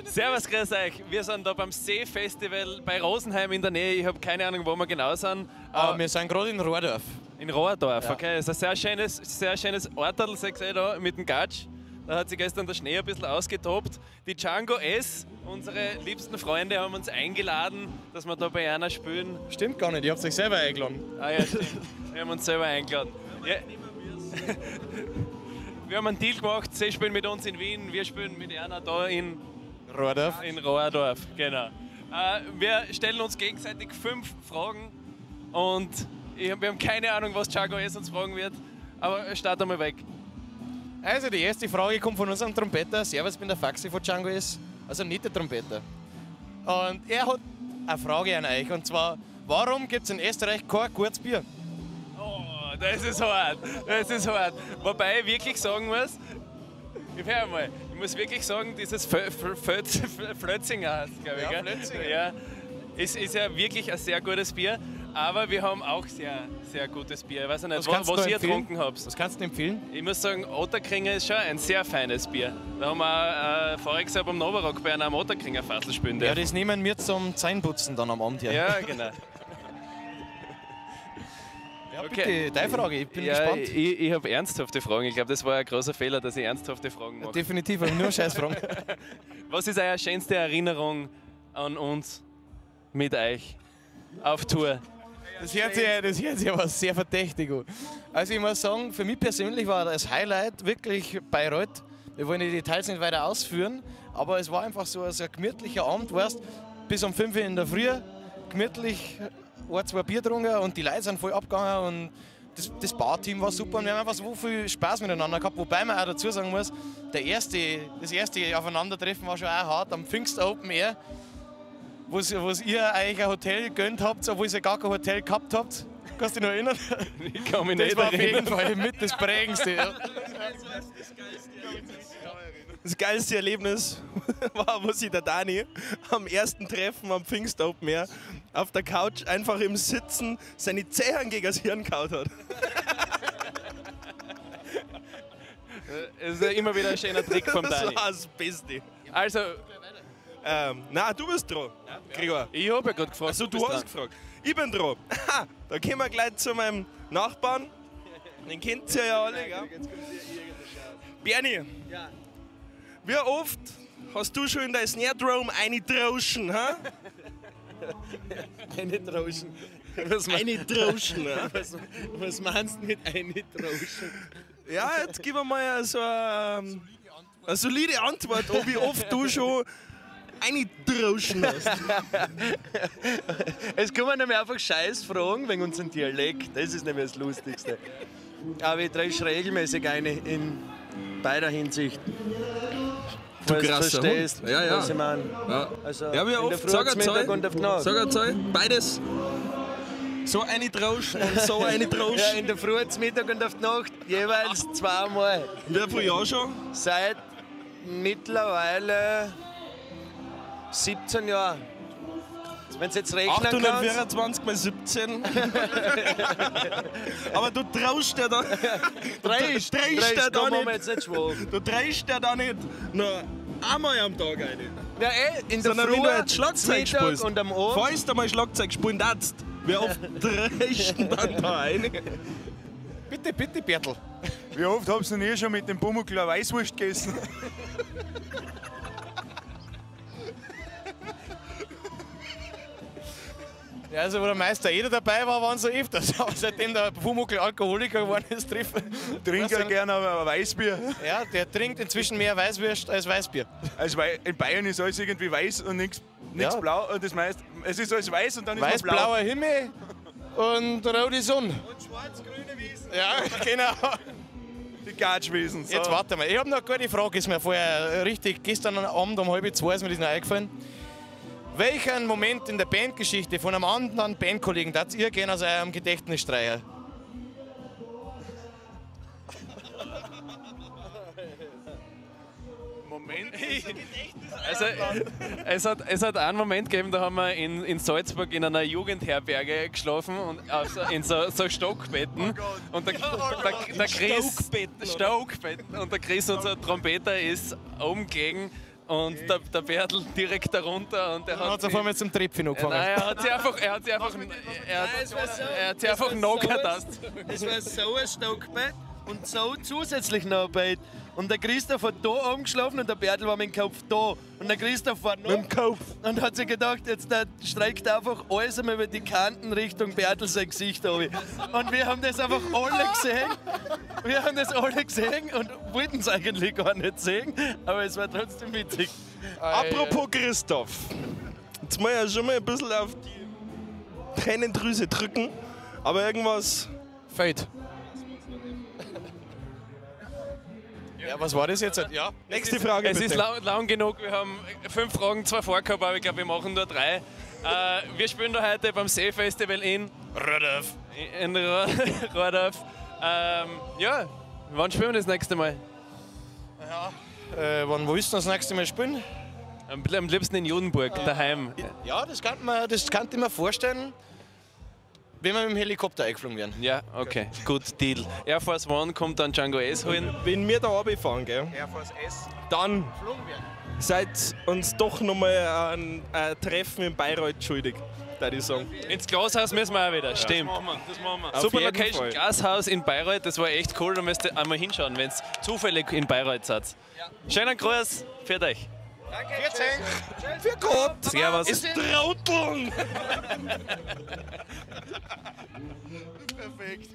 Servus, grüß euch. Wir sind da beim See-Festival bei Rosenheim in der Nähe. Ich habe keine Ahnung, wo wir genau sind. Wir sind gerade in Rohrdorf. In Rohrdorf, Ja. okay. Das ist ein sehr schönes Ortl, seht ihr da, mit dem Gatsch. Da hat sich gestern der Schnee ein bisschen ausgetobt. Die Django S, unsere liebsten Freunde, haben uns eingeladen, dass wir da bei einer spielen. Stimmt gar nicht, ihr habt euch selber eingeladen. Ah ja, stimmt. Wir haben uns selber eingeladen. Ja. Wir haben einen Deal gemacht, sie spielen mit uns in Wien, wir spielen mit einer da in Rohrdorf, genau. Wir stellen uns gegenseitig 5 Fragen und wir haben keine Ahnung, was Django S uns fragen wird, aber start einmal weg. Also die erste Frage kommt von unserem Trompeter. Servus, ich bin der Faxi von Django S, also nicht der Trompeter. Und er hat eine Frage an euch, und zwar, warum gibt es in Österreich kein gutes Bier? Oh, das ist hart, das ist hart. Wobei ich wirklich sagen muss, ich muss wirklich sagen, dieses Flötzinger heißt, glaube ich. Ja, gell? Flötzinger. Ja, ist ja wirklich ein sehr gutes Bier, aber wir haben auch sehr gutes Bier. Ich weiß nicht, was ihr getrunken habt. Was kannst du empfehlen? Ich muss sagen, Otterkringer ist schon ein sehr feines Bier. Da haben wir voriges Jahr beim Novarock bei einem Otterkringer Fassel spielen Ja, dürfen. das nehmen wir zum Zähneputzen dann am Abend her. Ja, genau. Ja, Okay. bitte, deine Frage, ich bin Ja, gespannt. ich habe ernsthafte Fragen. Ich glaube, das war ein großer Fehler, dass ich ernsthafte Fragen mache. Definitiv, aber nur Scheißfragen. Was ist eure schönste Erinnerung an uns mit euch auf Tour? Das hört sich aber sehr verdächtig an. Also ich muss sagen, für mich persönlich war das Highlight wirklich Bayreuth. Wir wollen die Details nicht weiter ausführen, aber es war einfach so ein gemütlicher Abend, weißt, bis um 5 Uhr in der Früh, gemütlich, 2 Bier getrunken und die Leute sind voll abgegangen und das Barteam war super und wir haben einfach so viel Spaß miteinander gehabt, wobei man auch dazu sagen muss, das erste Aufeinandertreffen war schon auch hart am Pfingster Open Air, wo ihr euch ein Hotel gegönnt habt, obwohl ihr gar kein Hotel gehabt habt. Kannst du dich noch erinnern? Ich kann mich Das nicht war auf erinnern. jeden Fall mit das Prägendste. Ja. Das geilste Erlebnis war, wo sich der Dani am ersten Treffen am Pfingst Open Air auf der Couch einfach im Sitzen seine Zehen gegen das Hirn gehauen hat. Das ist ja immer wieder ein schöner Trick vom Das Dani. war das Beste. Also, Nein, du bist dran, Gregor. ich habe ja gerade gefragt. Also du bist hast dran. gefragt. Ich bin dran. Ha, da kommen wir gleich zu meinem Nachbarn. Den kennt ihr ja alle, gell? Bernie, wie oft hast du schon in dein Snare Drum eingetroschen, ha? Eine Droschen. Eingetroschen, ha? Was meinst du mit eine Droschen? Ja, jetzt gib mir mal so eine solide Antwort, ob wie oft du schon eingetroschen hast. Es kommen nämlich einfach Scheißfragen wegen unserem Dialekt. Das ist nämlich das Lustigste. Aber ich drehe regelmäßig eine in beider Hinsicht. Du Falls krasser verstehst, Hund. Ja, ja. was ich meine. Ja, Also ja wie in der oft? Früh, Sag zum eine Mittag und auf die Nacht. Sag eine Zahl. Beides. So eingetroschen und so Ja, eingetroschen. in der Früh, zum Mittag und auf die Nacht jeweils 2-mal. Wie viele Jahre schon? Seit mittlerweile 17 Jahren. Wenn du jetzt rechnen kannst. 824 mal 17. Aber du traust dir da. Dreist, da da machen wir nicht. jetzt nicht schwach. Du dreist dir da nicht nur einmal am Tag rein. Ja, in der Sondern Früh, wenn du jetzt Schlagzeug Mittag spielst, und am Abend. falls du mal Schlagzeug spielen darfst, wie oft dreist du dann da rein? Bitte, Bertel. Wie oft habst du nie schon mit dem Pumuckl eine Weißwurst gegessen? Ja, also wo der Meister Eder dabei war, waren so öfters. Aber seitdem der Pumuckl Alkoholiker geworden ist, Trinkt ja gerne ein Weißbier. Ja, der trinkt inzwischen mehr Weißwurst als Weißbier. Also in Bayern ist alles irgendwie weiß und nichts Ja. blau. Und das meist, es ist alles weiß und dann ist es blau. Weiß-blauer Himmel und rote Sonne. Und schwarz-grüne Wiesen. Ja, genau. Die Gatschwesen. So. Jetzt warte mal, ich habe noch eine gute Frage, ist mir vorher richtig gestern Abend um 1:30 ist mir das noch eingefallen. Welchen Moment in der Bandgeschichte von einem anderen Bandkollegen darf ihr gerne aus eurem Gedächtnis streichen? Moment. Also, es hat einen Moment gegeben, da haben wir in Salzburg in einer Jugendherberge geschlafen und in so Stockbetten. Und der Chris, Stockbetten. Und der Chris, unser Trompeter, ist oben gelegen und der Bertel direkt darunter. Und er Dann hat es auf einmal zum Treppchen angefangen. Nein, er hat sie einfach knockert. Das war so ein Stockbett und so zusätzlich noch ein Bett. Und der Christoph hat da oben geschlafen und der Bertel war mit dem Kopf da. Und der Christoph war noch Mit dem Kopf. und hat sich gedacht, jetzt der streckt einfach alles einmal über die Kanten Richtung Bertel sein Gesicht runter. Und wir haben das einfach alle gesehen. Wir haben das alle gesehen und wollten es eigentlich gar nicht sehen, aber es war trotzdem witzig. Apropos Christoph. Jetzt muss ich ja schon mal ein bisschen auf die Tränendrüse drücken, aber irgendwas. Fade. Ja, was war das jetzt? Ja. Nächste Frage Es bitte. ist lang genug, wir haben 5 Fragen, 2 vorgehabt, aber ich glaube, wir machen nur 3. Wir spielen da heute beim See-Festival in Rodorf. Ja, wann spielen wir das nächste Mal? Wann willst du das nächste Mal spielen? Am liebsten in Judenburg, daheim. Ja, das kann ich mir vorstellen, wenn wir mit dem Helikopter eingeflogen werden. Ja, okay, gut, Deal. Air Force One kommt dann Django S holen. Wenn wir da runterfahren, gell, Air Force S dann geflogen werden. seid uns doch nochmal ein Treffen in Bayreuth schuldig, würde ich sagen. Ins Glashaus müssen wir auch wieder, stimmt. Das machen wir. Auf Super jeden Location, Fall. Glashaus in Bayreuth, das war echt cool, da müsst ihr einmal hinschauen, wenn es zufällig in Bayreuth seid. Schönen Gruß, für euch. Für Gott! Servus. Ist Trotteln! Perfekt.